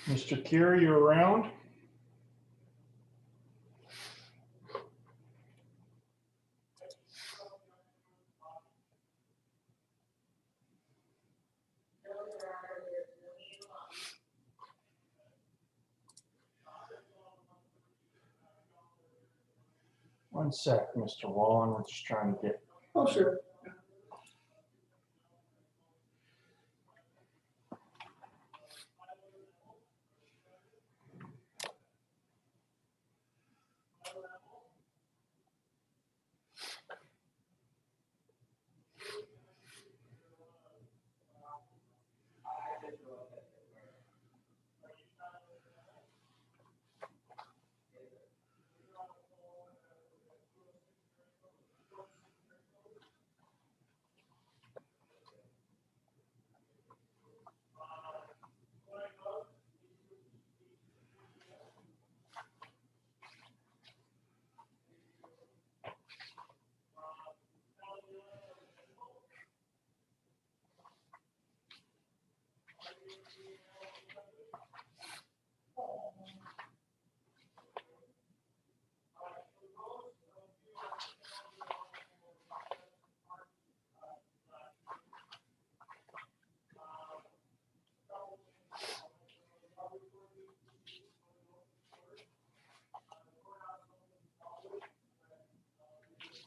Mr. Carey, you around? One sec, Mr. Wallen. We're just trying to get. Oh, sure.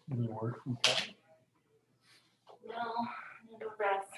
Any word from Pat? No, never rest.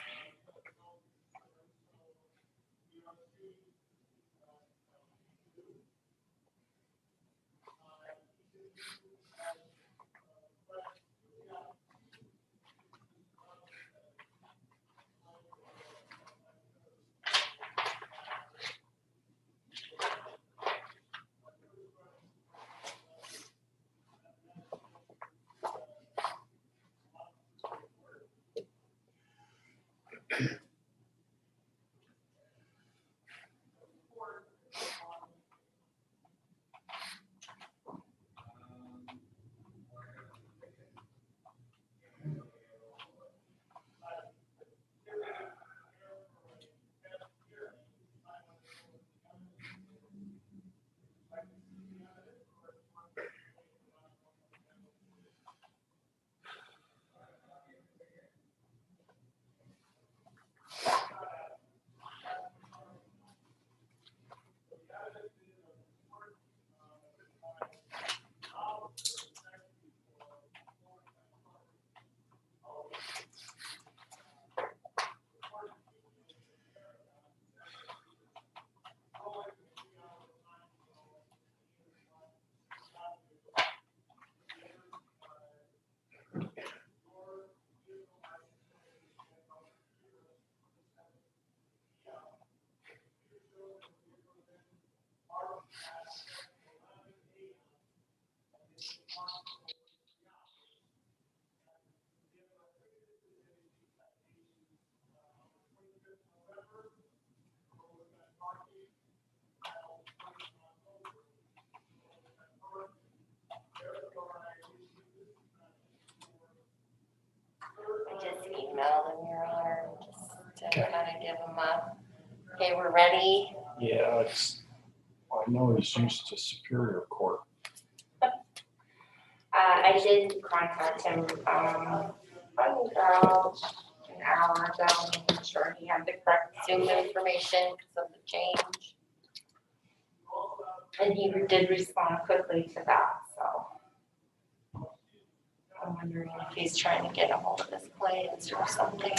I just emailed him your honor, just to kind of give him a, okay, we're ready. Yeah, I know he's used to Superior Court. I did contact him, about an hour ago, making sure he had the correct Zoom information because of the change. And he did respond quickly to that, so. I'm wondering if he's trying to get a hold of his plans or something.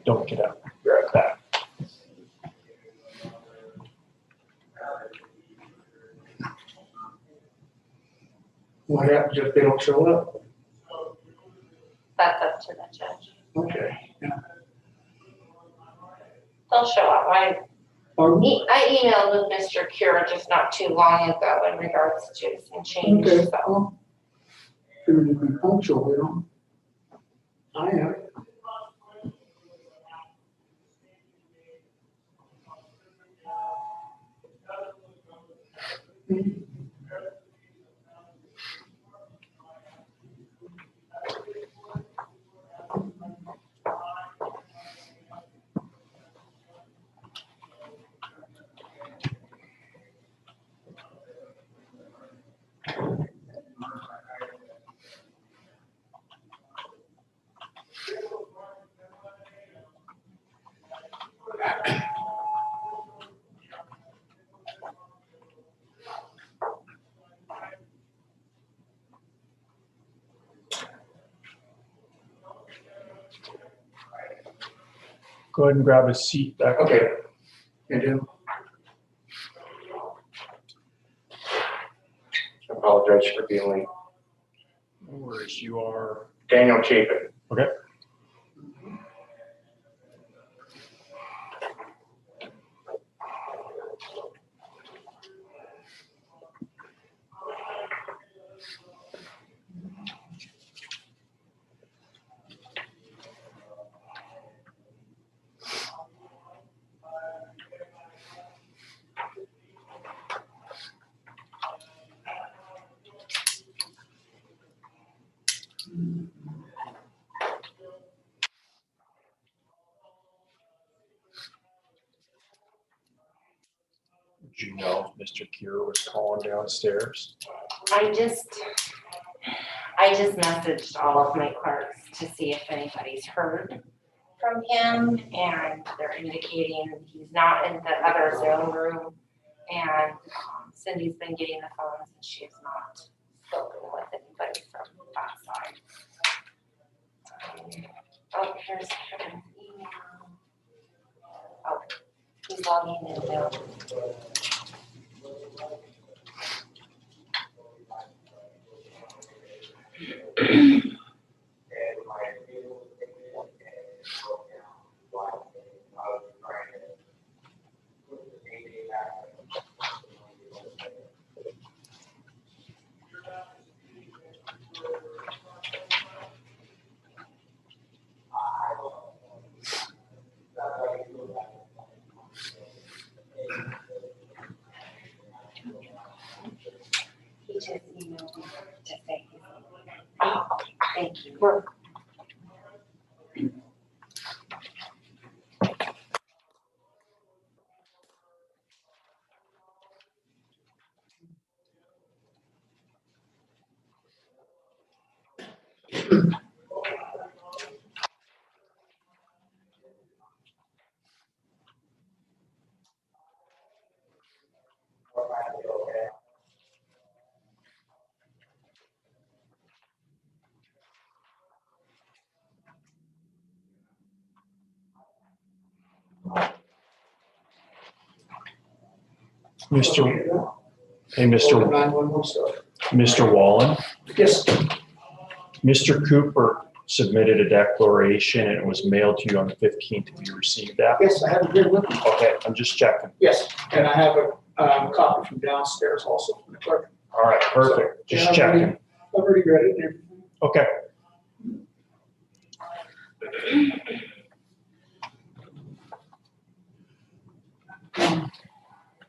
Don't get up. Be right back. What happens if they don't show up? That's up to the judge. Okay, yeah. They'll show up. I Pardon? emailed with Mr. Cure just not too long ago in regards to some change, Okay, so. well, figured you'd be punctual, you know? I am. Go ahead and grab a seat back. Okay. You do? I apologize for being late. No worries, you are. Daniel Chapin. Okay. Did you know Mr. Cure was calling downstairs? I just messaged all of my clerks to see if anybody's heard from him, and they're indicating he's not in the other Zoom room. And Cindy's been getting the phones, and she has not spoken with anybody from that side. Oh, here's Kevin's email. Oh, he's logging in now. He just emailed me to say, oh, thank you. Mr. Hey, Mr. 911 stuff. Mr. Wallen, Yes, Mr. Cooper submitted a declaration and it was mailed to you on the 15th. Have you received that? yes, I have it here with me. Okay, I'm just checking. Yes, and I have a copy from downstairs also from the clerk. All right, perfect. Yeah, Just I've checking. already read it and everything. Okay.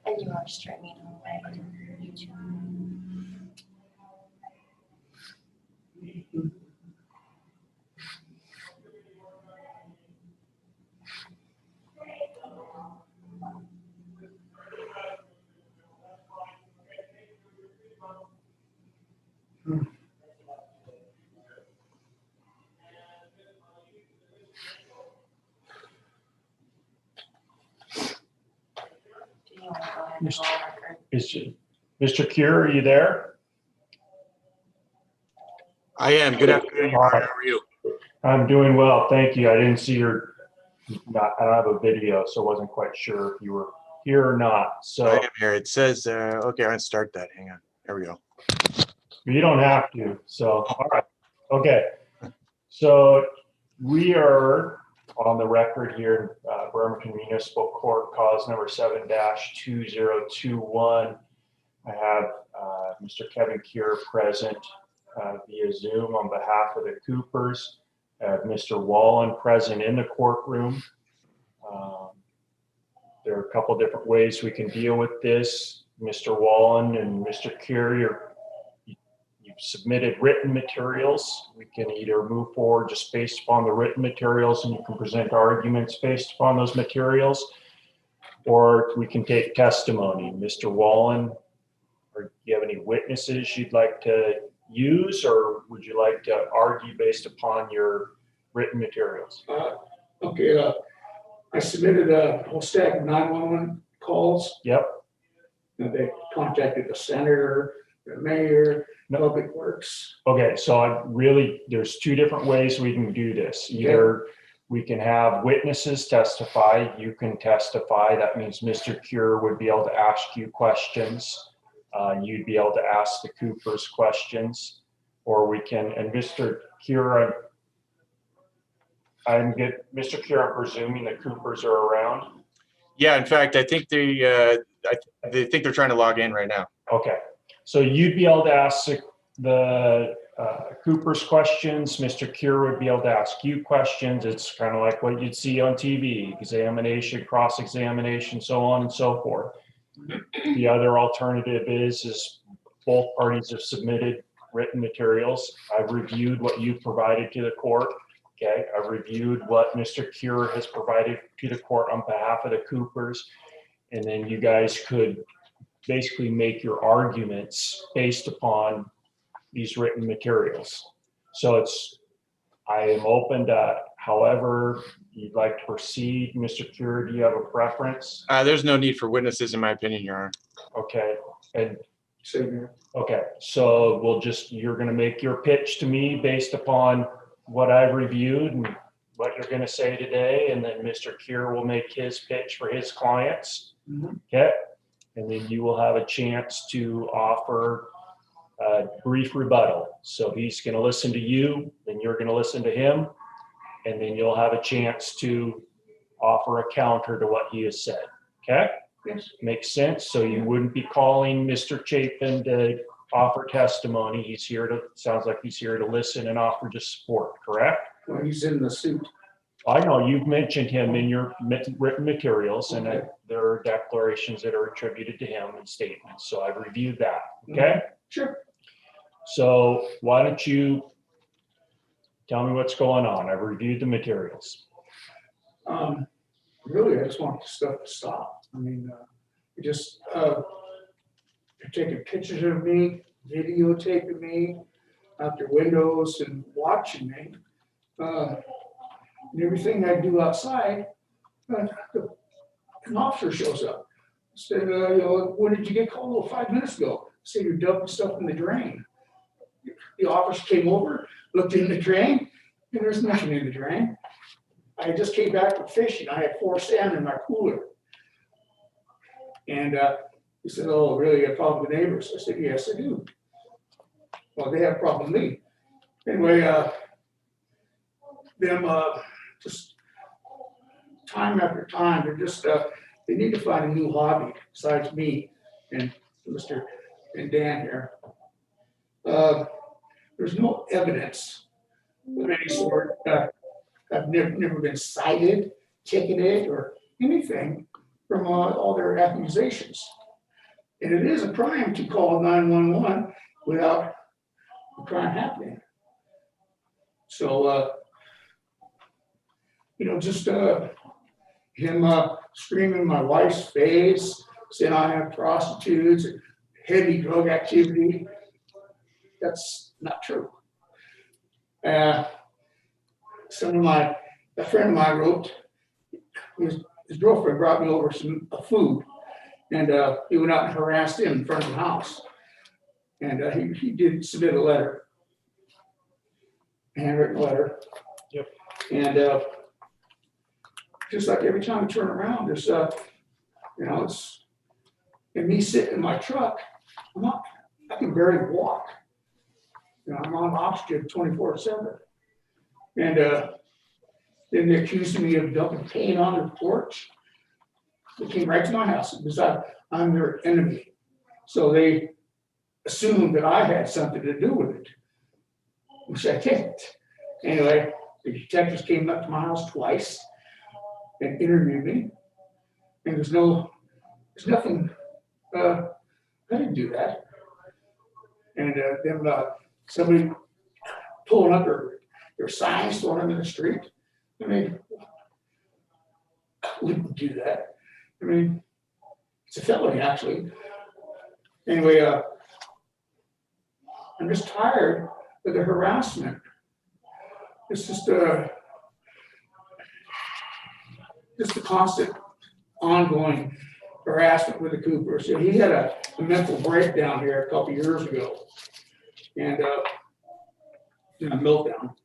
And you are streaming on my YouTube. Do you want to go ahead and go on record? Mr. Cure, are you there? I am. Good afternoon. All right. How are you? I'm doing well, thank you. I didn't see your I don't have a video, so I wasn't quite sure if you were here or not. I So am here. It says, okay, I'm gonna start that. Hang on. There we go. you don't have to. So, all right. Okay. So we are on the record here, Bremerton Municipal Court, cause number 7-2021. I have Mr. Kevin Cure present via Zoom on behalf of the Coopers. I have Mr. Wallen present in the courtroom. There are a couple different ways we can deal with this. Mr. Wallen and Mr. Cure, you've submitted written materials. We can either move forward just based upon the written materials and you can present arguments based upon those materials, or we can take testimony. Mr. Wallen, or do you have any witnesses you'd like to use, or would you like to argue based upon your written materials? Okay, I submitted a whole stack of 911 calls. Yep. And they contacted the senator, the mayor, No. Public Works. Okay, so there's two different ways we can do this. Either we can have witnesses testify, you can testify. That means Mr. Cure would be able to ask you questions. You'd be able to ask the Coopers questions, or we can, and Mr. Cure, Mr. Cure, I'm presuming the Coopers are around. Yeah, in fact, I think they think they're trying to log in right now. Okay, so you'd be able to ask the Cooper's questions. Mr. Cure would be able to ask you questions. It's kind of like what you'd see on TV, examination, cross-examination, so on and so forth. The other alternative is both parties have submitted written materials. I've reviewed what you provided to the court. Okay, I've reviewed what Mr. Cure has provided to the court on behalf of the Coopers. And then you guys could basically make your arguments based upon these written materials. So I am open to however you'd like to proceed. Mr. Cure, do you have a preference? There's no need for witnesses, in my opinion, Your Honor. Okay, and Same here. okay, so you're gonna make your pitch to me based upon what I've reviewed and what you're gonna say today, and then Mr. Cure will make his pitch for his clients. Mhm. Okay, and then you will have a chance to offer a brief rebuttal. So he's gonna listen to you, then you're gonna listen to him, and then you'll have a chance to offer a counter to what he has said. Okay? Yes. Makes sense? So you wouldn't be calling Mr. Chapin to offer testimony. Sounds like he's here to listen and offer just support, correct? Well, he's in the suit. I know you've mentioned him in your written materials, and Okay. there are declarations that are attributed to him and statements. So I've reviewed that. Okay? Sure. So why don't you tell me what's going on? I've reviewed the materials. Really, I just want this stuff to stop. I mean, you just, they're taking pictures of me, videotaping me out their windows and watching me. And everything I do outside, an officer shows up. Said, when did you get called? Oh, 5 minutes ago. Said, you're dumping stuff in the drain. The officer came over, looked in the drain, and there's nothing in the drain. I just came back from fishing. I had 4 salmon in my cooler. And he said, oh, really, you got a problem with neighbors? I said, yes, I do. Well, they have a problem with me. Anyway, just time after time, they're just, they need to find a new hobby besides me and Mr. and Dan here. There's no evidence of any sort. I've never been cited, ticketed, or anything from all their accusations. And it is a crime to call 911 without a crime happening. So, just him screaming in my wife's face, saying I have prostitutes, and heavy drug activity. That's not true. A friend of mine wrote, his girlfriend brought me over some food, and he went out and harassed him in front of the house. And he did submit a letter, a handwritten letter. Yep. And just like every time I turn around, there's, you know, it's, and me sitting in my truck, I can barely walk. You know, I'm on oxygen 24/7. And then they accused me of dumping paint on their porch. They came right to my house because I'm their enemy. So they assumed that I had something to do with it, which I didn't. Anyway, the detectives came up to my house twice and interviewed me. And there's nothing, I didn't do that. And then somebody pulling up their signs, throwing them in the street. I mean, I wouldn't do that. I mean, it's a felony, actually. Anyway, I'm just tired of the harassment. It's just the constant, ongoing harassment with the Coopers. So he had a mental breakdown here a couple years ago, and a meltdown.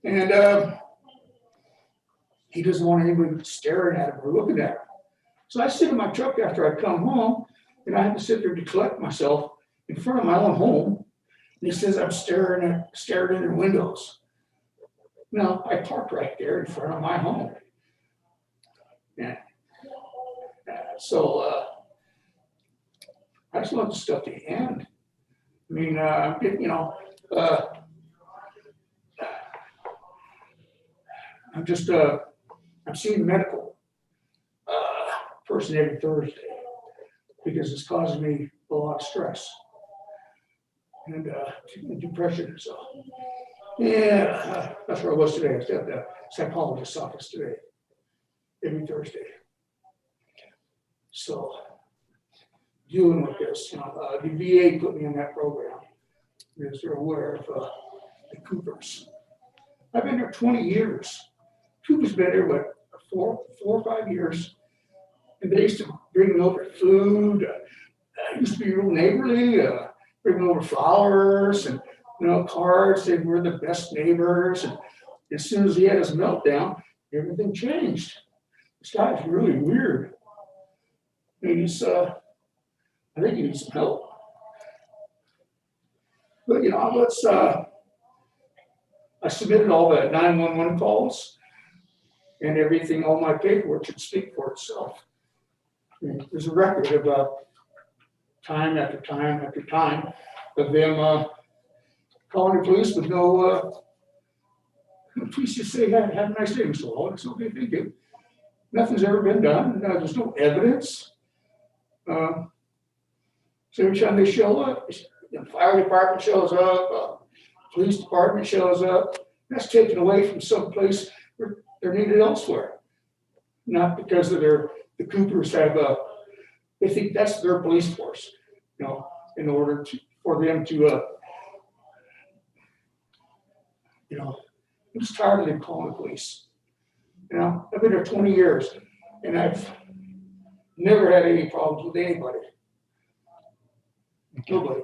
And he doesn't want anybody staring at him or looking at him. So I sit in my truck after I come home, and I have to sit there to collect myself in front of my own home. And he says I'm staring in their windows. No, I parked right there in front of my home. Yeah. So I just want this stuff to end. I mean, you know, I'm seeing a medical person every Thursday because it's causing me a lot of stress and depression. So, yeah, that's where I was today. I was at the psychologist's office today, every Thursday. So, dealing with this, you know, the VA put me in that program because they're aware of the Coopers. I've been there 20 years. Cooper's been there, what, 4 or 5 years. And they used to bring me over food. I used to be real neighborly, bring me over flowers and, you know, cards. They were the best neighbors. And as soon as he had his meltdown, everything changed. This guy's really weird. And he's, I think he needs some help. But, you know, I submitted all the 911 calls and everything, all my paperwork should speak for itself. I mean, there's a record of time after time after time of them calling the police with no, the police just say, have a nice day, Mr. Hall. It's okay, thank you. Nothing's ever been done. There's no evidence. So every time they show up, the fire department shows up, police department shows up. That's taken away from some place where they're needed elsewhere. Not because of the Coopers have they think that's their police force, you know, in order for them to, you know, I'm just tired of them calling the police. You know, I've been there 20 years and I've never had any problems with anybody. Nobody.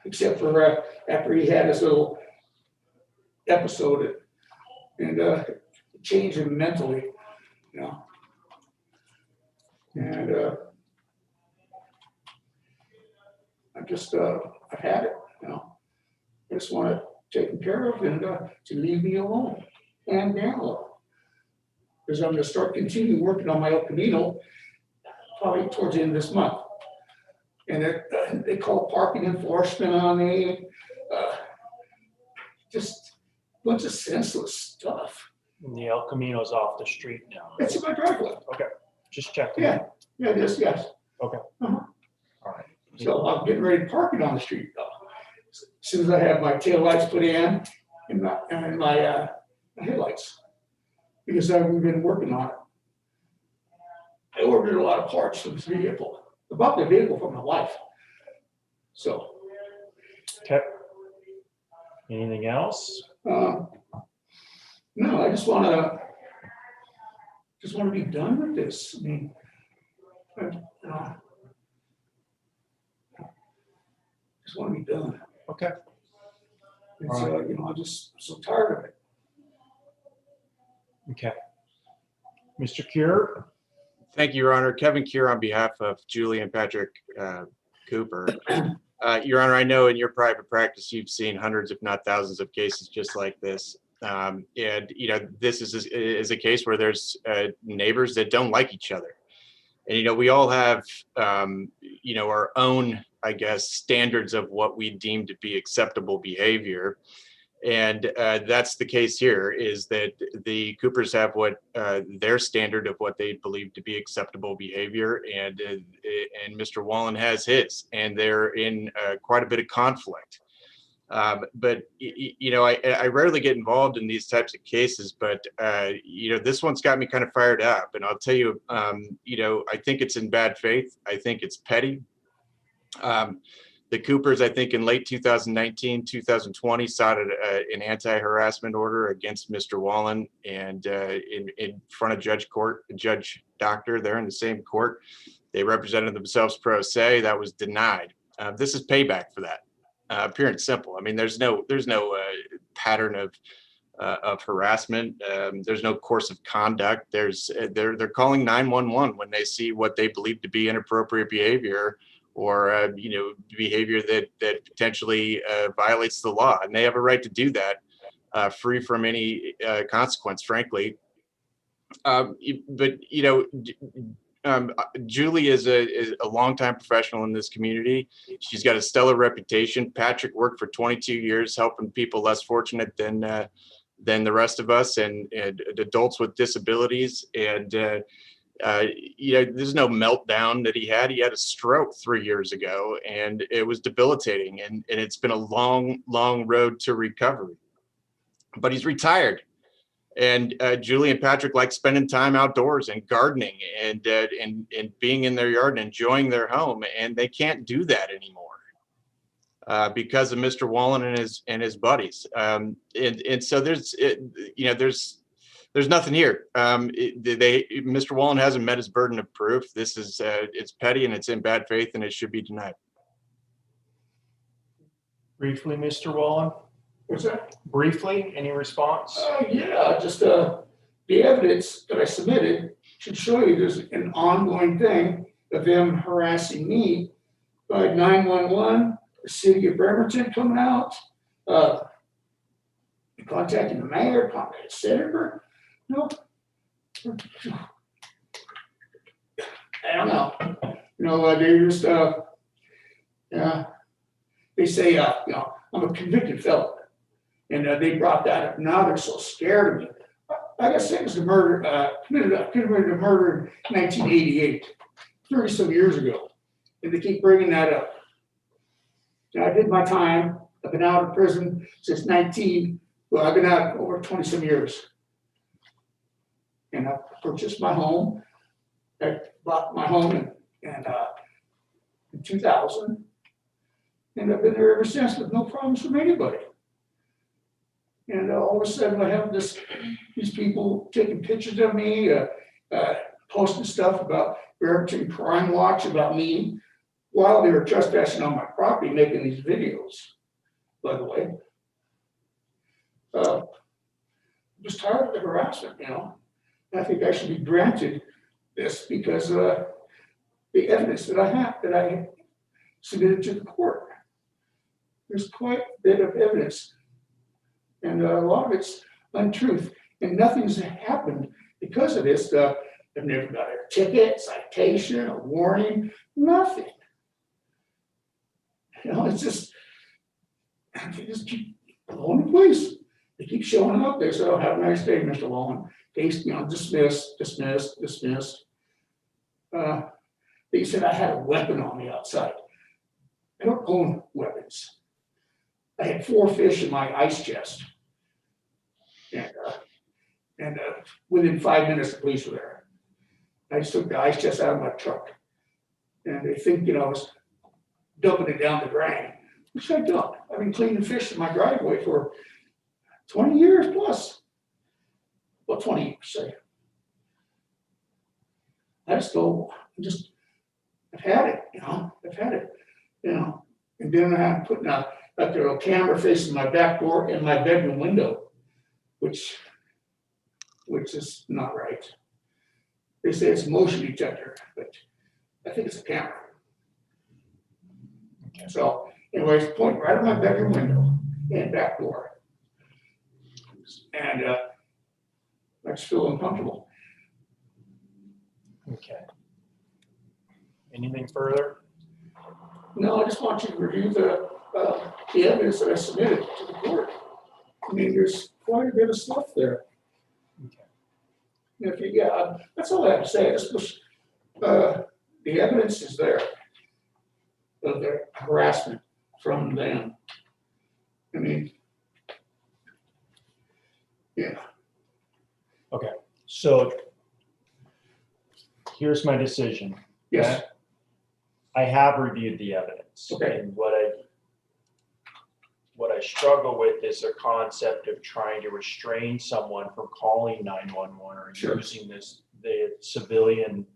Except for after he had his little episode and changed him mentally, you know. And I've had it, you know. I just want it taken care of and to leave me alone and Dan alone. Because I'm going to continue working on my El Camino probably towards the end of this month. And they call parking enforcement on me. Just a bunch of senseless stuff. And the El Camino's off the street now. It's in my driveway. Just checking. Yeah, it is, yes. Okay. Uh-huh. All right. So I'm getting ready to park it on the street though. As soon as I have my tail lights put in and my headlights, because we've been working on it. I ordered a lot of parts for this vehicle. I bought the vehicle for my wife. So. Okay. Anything else? No, I just want to be done with this. I mean, just want to be done. Okay. It's, you know, I'm so tired of it. Okay. Mr. Cure? Thank you, Your Honor. Kevin Cure on behalf of Julie and Patrick Cooper. Your Honor, I know in your private practice, you've seen hundreds, if not thousands of cases just like this. And, you know, this is a case where there's neighbors that don't like each other. And, you know, we all have, you know, our own, I guess, standards of what we deem to be acceptable behavior. And that's the case here, is that the Coopers have what their standard of what they believe to be acceptable behavior, and Mr. Wallen has his, and they're in quite a bit of conflict. But you know, I rarely get involved in these types of cases, but you know, this one's got me kind of fired up, and I'll tell you, you know, I think it's in bad faith. I think it's petty. The Coopers, I think in late 2019, 2020, sought an anti-harassment order against Mr. Wallen, and in front of Judge Doctor, they're in the same court. They represented themselves pro se. That was denied. This is payback for that, pure and simple. I mean, there's no pattern of harassment. There's no course of conduct. They're calling 911 when they see what they believe to be inappropriate behavior, or you know, behavior that potentially violates the law, and they have a right to do that, free from any consequence, frankly. But you know, Julie is a longtime professional in this community. She's got a stellar reputation. Patrick worked for 22 years helping people less fortunate than the rest of us, and adults with disabilities. And you know, there's no meltdown that he had. He had a stroke 3 years ago, and it was debilitating. And it's been a long, long road to recovery. But he's retired. And Julie and Patrick like spending time outdoors and gardening and being in their yard and enjoying their home. And they can't do that anymore because of Mr. Wallen and his buddies. And so there's nothing here. Mr. Wallen hasn't met his burden of proof. This is it's petty, and it's in bad faith, and it should be denied. Briefly, Mr. Wallen? What's that? Briefly, any response? Yeah, just the evidence that I submitted should show you there's an ongoing thing of them harassing me by 911, the city of Bremerton coming out, contacting the mayor, contacting the senator. No, I don't know. You know, they just, they say, you know, I'm a convicted felon. And they brought that up. Now they're so scared of me. I got sentenced to murder, committed a murder in 1988, 30 some years ago. And they keep bringing that up. And I did my time. I've been out of prison since 19. Well, I've been out over 20 some years. And I purchased my home. I bought my home in 2000. And I've been there ever since with no problems from anybody. And all of a sudden I have these people taking pictures of me, posting stuff about Bremerton Crime Watch about me while they were trespassing on my property, making these videos, by the way. I'm just tired of the harassment, you know. I think I should be granted this because the evidence that I submitted to the court. There's quite a bit of evidence. And a lot of it's untruth, and nothing's happened because of this stuff. I've never got a ticket, citation, a warning, nothing. You know, it's just, they just keep blowing the police. They keep showing up. They say, "Oh, have a nice day, Mr. Wallen." Case, you know, dismissed. They said I had a weapon on me outside. I don't own weapons. I had 4 fish in my ice chest. And within 5 minutes, the police were there. I just took the ice chest out of my truck. And they think, you know, I was dumping it down the drain, which I don't. I've been cleaning fish in my driveway for 20 years plus. Well, 20 years, say. I've had it, you know, And then I'm putting a little camera facing my back door and my bedroom window, which is not right. They say it's a motion detector, but I think it's a camera. Okay. So anyways, point right at my bedroom window and back door. And I just feel uncomfortable. Okay. Anything further? No, I just want you to review the evidence that I submitted to the court. I mean, there's quite a bit of stuff there. Okay. If you, yeah, that's all I have to say. This was, the evidence is there of the harassment from them. I mean, yeah, So here's my decision. yes, I have reviewed the evidence. Okay. And what I struggle with is the concept of trying to restrain someone from calling 911 or Sure. using the civilian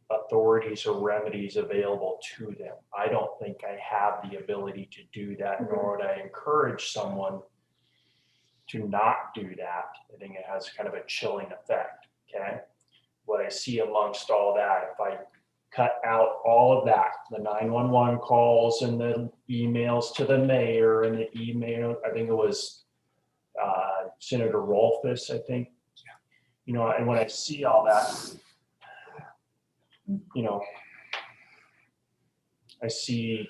authorities or remedies available to them. I don't think I have the ability to do that, nor would I encourage someone to not do that. I think it has kind of a chilling effect, okay? What I see amongst all that, if I cut out all of that, the 911 calls and the emails to the mayor and the email, I think it was Senator Rolfus, I think. You know, and when I see all that, you know, I see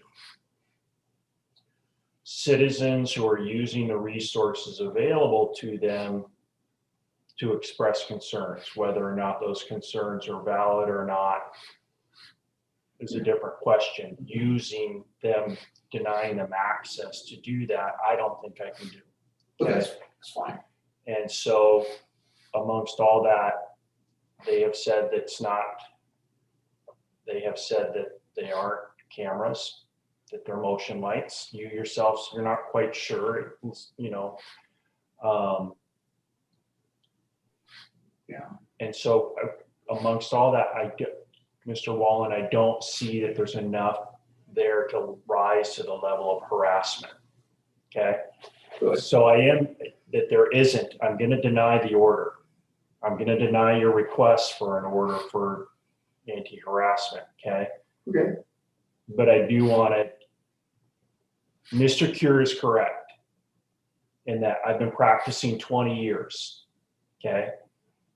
citizens who are using the resources available to them to express concerns. Whether or not those concerns are valid or not is a different question. Using them, denying them access to do that, I don't think I can do. but that's fine. And so amongst all that, they have said that's not, they have said that they aren't cameras, that they're motion lights. You yourselves, you're not quite sure, you know. Yeah. And so amongst all that, Mr. Wallen, I don't see that there's enough there to rise to the level of harassment. Okay. Good. So that there isn't, I'm going to deny the order. I'm going to deny your request for an order for anti-harassment. Okay. Okay, But I do want to, Mr. Cure is correct in that I've been practicing 20 years. Okay.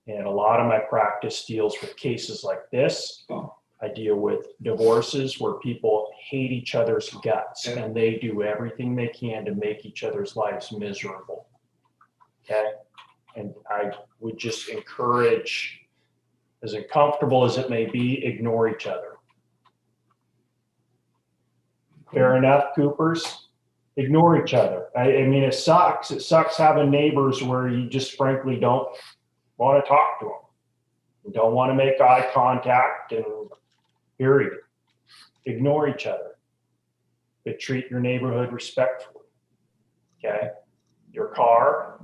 And a lot of my practice deals with cases like this. Oh. I deal with divorces where people hate each other's guts Yeah. and they do everything they can to make each other's lives miserable. Okay. And I would just encourage, as uncomfortable as it may be, ignore each other. Fair enough, Coopers? Ignore each other. I mean, it sucks. It sucks having neighbors where you just frankly don't want to talk to them. You don't want to make eye contact and period. Ignore each other. But treat your neighborhood respectfully. Okay? Your car,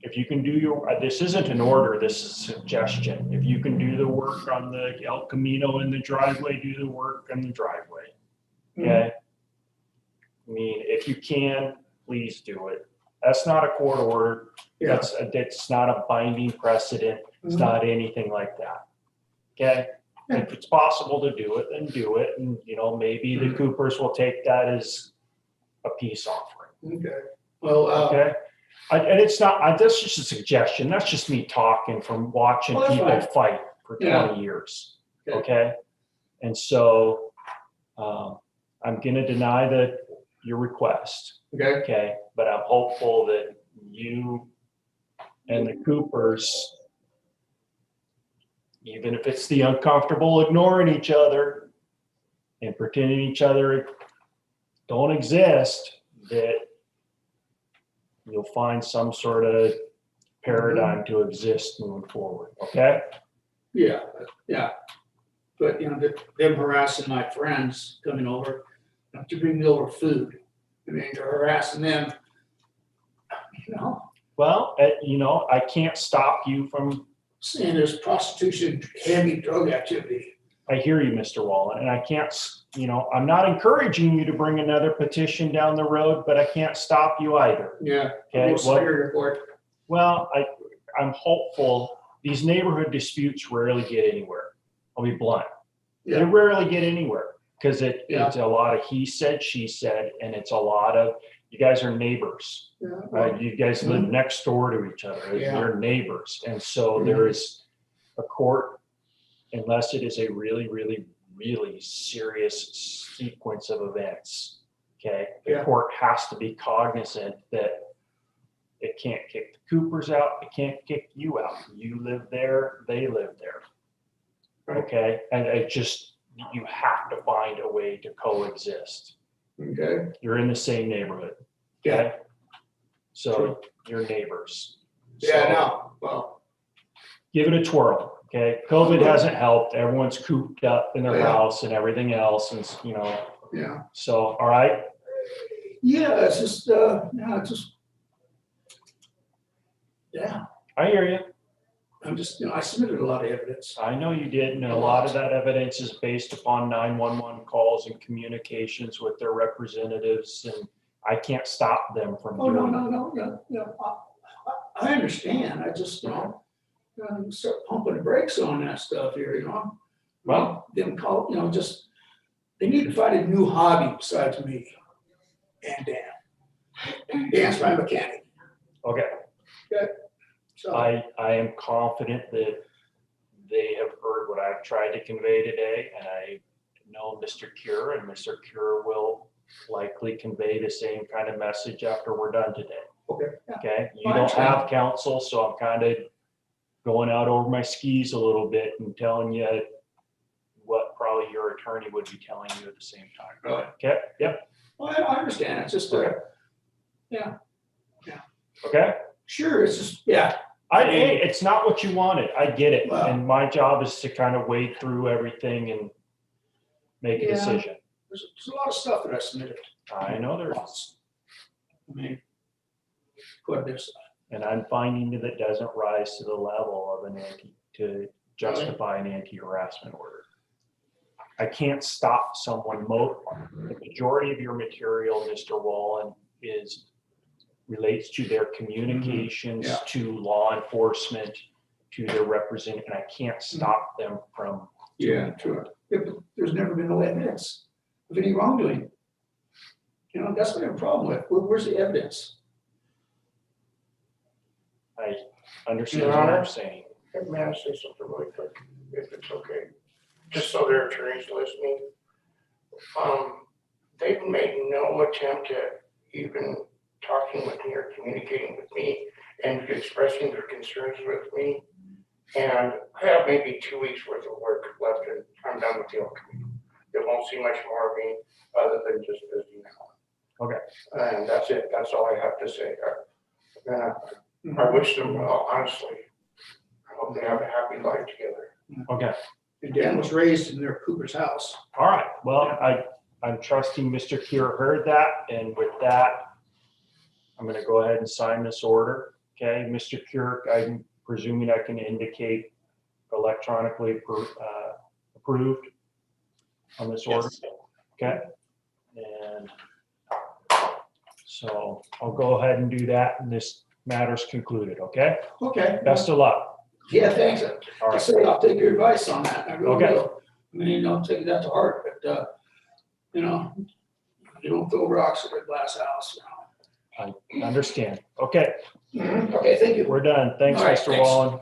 if you can do this isn't an order, this is a suggestion. If you can do the work on the El Camino in the driveway, do the work on the driveway. Okay? I mean, if you can, please do it. That's not a court order. yeah. That's not a binding precedent. It's Mhm. not anything like that. Okay? If it's possible to do it, then do it. And, you know, maybe the Coopers will take that as a peace offering. Okay, well, Okay? And it's not, that's just a suggestion. That's just me talking from watching Well, that's people fine. fight for 20 Yeah. years. Okay. Okay? And so I'm going to deny your request. okay, Okay, but I'm hopeful that you and the Coopers, even if it's the uncomfortable ignoring each other and pretending each other don't exist, that you'll find some sort of paradigm to exist moving forward, okay? yeah, yeah. But, you know, them harassing my friends coming over to bring me over food. I mean, they're harassing them, you know, Well, you know, I can't stop you from, saying there's prostitution, heavy drug activity. I hear you, Mr. Wallen, and I can't, you know, I'm not encouraging you to bring another petition down the road, but I can't stop you either. Yeah. Okay, We'll hear your report. Well, I'm hopeful these neighborhood disputes rarely get anywhere. I'll be blunt. They Yeah. rarely get anywhere because it's a lot of he said, she said, and it's a lot of, you guys are neighbors. Yeah, Right? You guys live next door to each other. Yeah. You're neighbors. And so there is a court, unless it is a really, really, really serious sequence of events. Okay. The Yeah. court has to be cognizant that it can't kick the Coopers out. It can't kick you out. You live there, they live there. Right. Okay. And it just, you have to find a way to coexist. Okay, You're in the same neighborhood. yeah, Okay. So you're neighbors. yeah, So no, well, give it a twirl. Okay. COVID hasn't helped. Everyone's cooped up in their Yeah. house and everything else. And, yeah. so, all right. Yeah, it's just, yeah, it's just, yeah, I hear you. I'm just, I submitted a lot of evidence. I know you did. And a lot of that evidence is based upon 911 calls and communications with their representatives. And I can't stop them from Oh, no, doing no, it. no, yeah, yeah, I understand, I just, start pumping the brakes on that stuff here, Well- Them call, just, they need to find a new hobby besides me and Dan. Dan's my mechanic, Okay. so, I am confident that they have heard what I've tried to convey today, and I know Mr. Cure, and Mr. Cure will likely convey the same kind of message after we're done today. okay, yeah, Okay? You I don't understand. have counsel, so I'm kind of going out over my skis a little bit and telling you what probably your attorney would be telling you at the same time. Really? Okay? Yep. well, I understand, it's just, Okay. yeah, Okay? sure, it's just, yeah, Hey, it's not what you wanted. I get it. Well- And my job is to kind of wade through everything and make a Yeah. decision. there's a lot of stuff that I submitted. I know there's, I mean, quite a bit of stuff. and I'm finding that it doesn't rise to the level of to justify an anti-harassment order. I can't stop someone. The majority of your material, Mr. Wallen, relates to their communications Yeah. to law enforcement, to their representative, and I can't stop them from. Yeah, true. Yeah, but there's never been no evidence of any wrongdoing. That's what I have a problem with. Where's the evidence? I understand Your what Honor? I'm saying. May I say something really quick, if it's okay? Just so their attorneys listening. They've made no attempt at even talking with me or communicating with me and expressing their concerns with me. And I have maybe 2 weeks worth of work left and I'm done with the old committee. They won't see much more of me other than just busy now. Okay. And that's it. That's all I have to say. I wish them well, honestly. I hope they have a happy life together. Okay. And Dan was raised in their Cooper's house. All right. Well, I'm trusting Mr. Cure heard that. And with that, I'm going to go ahead and sign this order. Okay, Mr. Cure, I'm presuming I can indicate electronically approved on this order. Yes. Okay. And so I'll go ahead and do that and this matter's concluded. Okay. Okay. Best of luck. Yeah, thanks. All I right. say I'll take your advice on that. I really Okay. will. I mean, don't take that to heart, but, you don't throw rocks at a glass house. I understand. Okay. Okay, thank you. We're done. Thanks, All right, Mr. thanks. Wallen.